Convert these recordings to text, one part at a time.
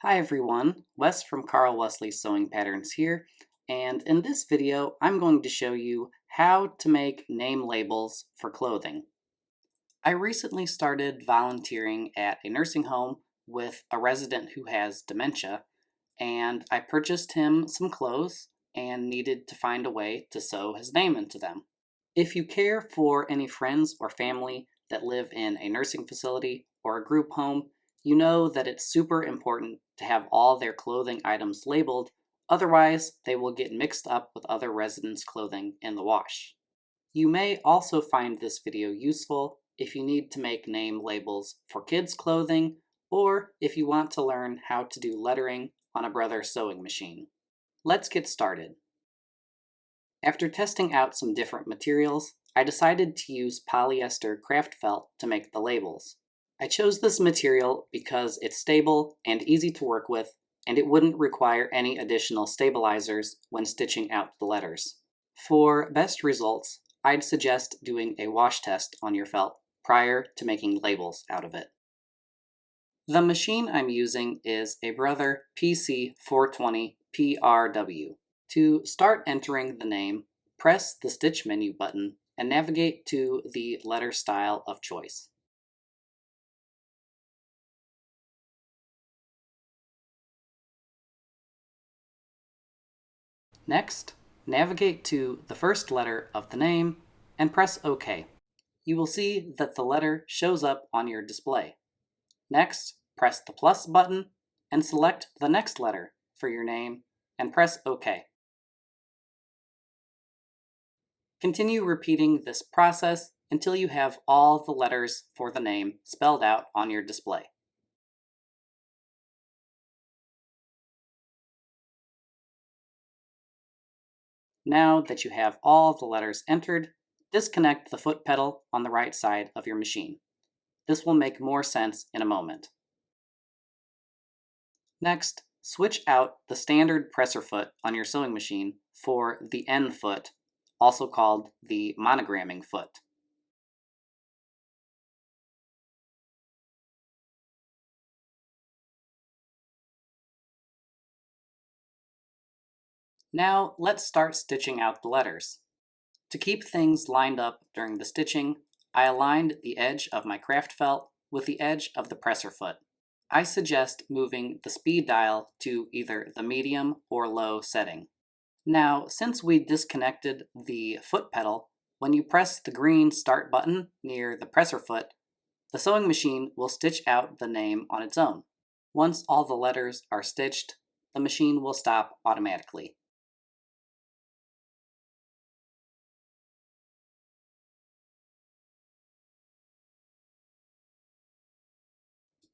Hi everyone, Wes from Carl Wesley Sewing Patterns here, and in this video I'm going to show you how to make name labels for clothing. I recently started volunteering at a nursing home with a resident who has dementia, and I purchased him some clothes and needed to find a way to sew his name into them. If you care for any friends or family that live in a nursing facility or a group home, you know that it's super important to have all their clothing items labeled, otherwise they will get mixed up with other residents' clothing in the wash. You may also find this video useful if you need to make name labels for kids' clothing, or if you want to learn how to do lettering on a Brother sewing machine. Let's get started. After testing out some different materials, I decided to use polyester craft felt to make the labels. I chose this material because it's stable and easy to work with, and it wouldn't require any additional stabilizers when stitching out the letters. For best results, I'd suggest doing a wash test on your felt prior to making labels out of it. The machine I'm using is a Brother PC420 PRW. To start entering the name, press the Stitch menu button and navigate to the letter style of choice. Next, navigate to the first letter of the name and press OK. You will see that the letter shows up on your display. Next, press the plus button and select the next letter for your name and press OK. Continue repeating this process until you have all the letters for the name spelled out on your display. Now that you have all the letters entered, disconnect the foot pedal on the right side of your machine. This will make more sense in a moment. Next, switch out the standard presser foot on your sewing machine for the N foot, also called the monogramming foot. Now let's start stitching out the letters. To keep things lined up during the stitching, I aligned the edge of my craft felt with the edge of the presser foot. I suggest moving the speed dial to either the medium or low setting. Now, since we disconnected the foot pedal, when you press the green start button near the presser foot, the sewing machine will stitch out the name on its own. Once all the letters are stitched, the machine will stop automatically.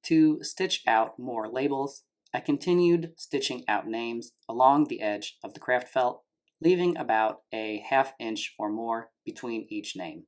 To stitch out more labels, I continued stitching out names along the edge of the craft felt, leaving about a ½ inch or more between each name.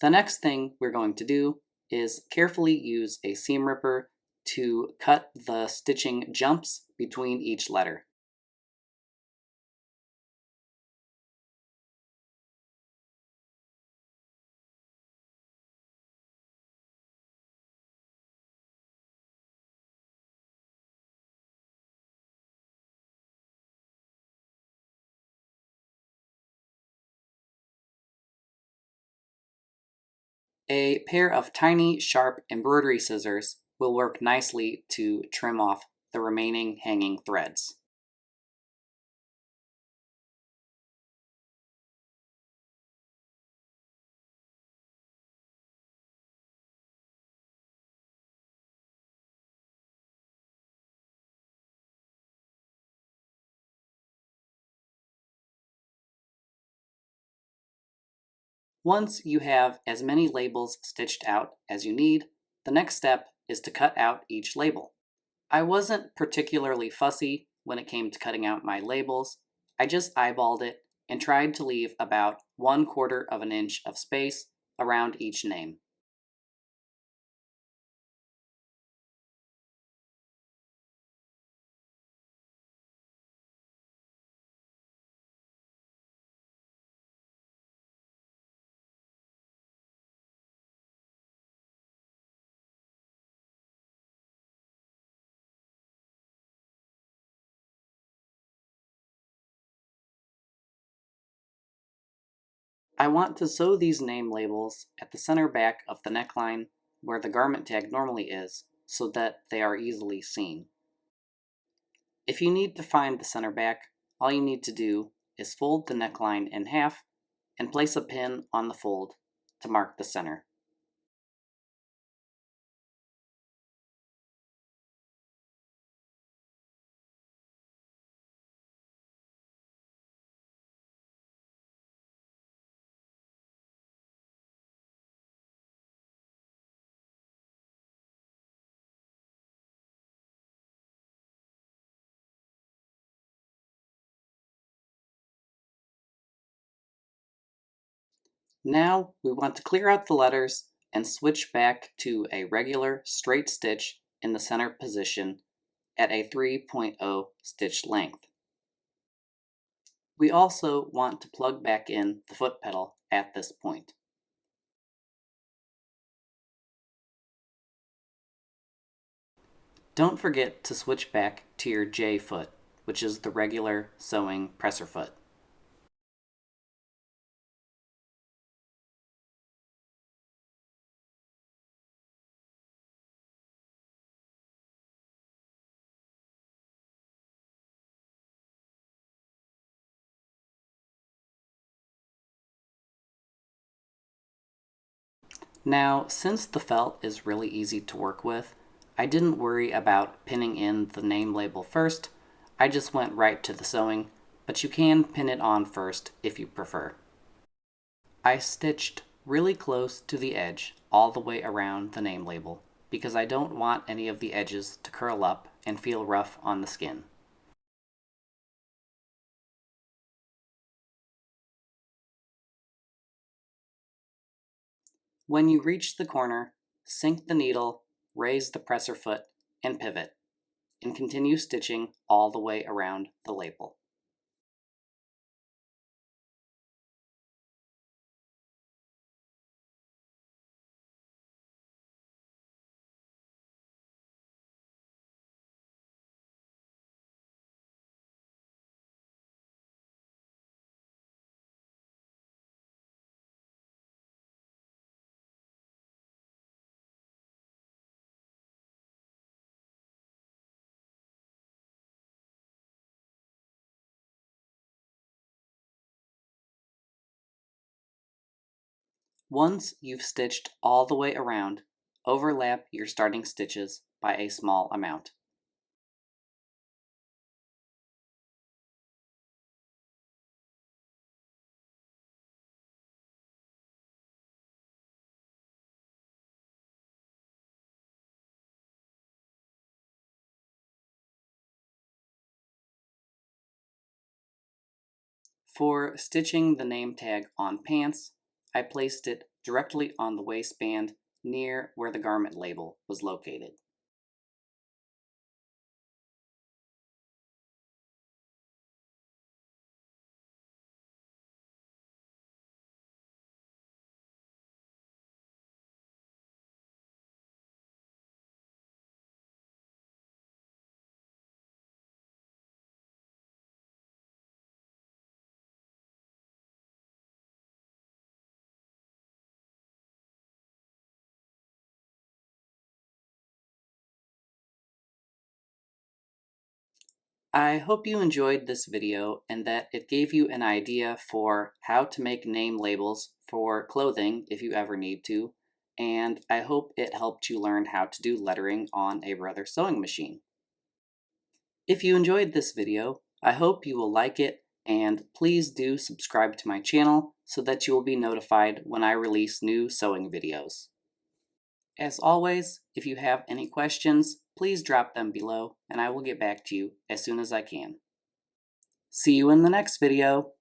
The next thing we're going to do is carefully use a seam ripper to cut the stitching jumps between each letter. A pair of tiny, sharp embroidery scissors will work nicely to trim off the remaining hanging threads. Once you have as many labels stitched out as you need, the next step is to cut out each label. I wasn't particularly fussy when it came to cutting out my labels. I just eyeballed it and tried to leave about 1/4 of an inch of space around each name. I want to sew these name labels at the center back of the neckline where the garment tag normally is so that they are easily seen. If you need to find the center back, all you need to do is fold the neckline in half and place a pin on the fold to mark the center. Now we want to clear out the letters and switch back to a regular straight stitch in the center position at a 3.0 stitch length. We also want to plug back in the foot pedal at this point. Don't forget to switch back to your J foot, which is the regular sewing presser foot. Now, since the felt is really easy to work with, I didn't worry about pinning in the name label first. I just went right to the sewing, but you can pin it on first if you prefer. I stitched really close to the edge all the way around the name label because I don't want any of the edges to curl up and feel rough on the skin. When you reach the corner, sink the needle, raise the presser foot, and pivot, and continue stitching all the way around the label. Once you've stitched all the way around, overlap your starting stitches by a small amount. For stitching the name tag on pants, I placed it directly on the waistband near where the garment label was located. I hope you enjoyed this video and that it gave you an idea for how to make name labels for clothing if you ever need to, and I hope it helped you learn how to do lettering on a Brother sewing machine. If you enjoyed this video, I hope you will like it And please do subscribe to my channel so that you will be notified when I release new sewing videos. As always, if you have any questions, please drop them below and I will get back to you as soon as I can. See you in the next video.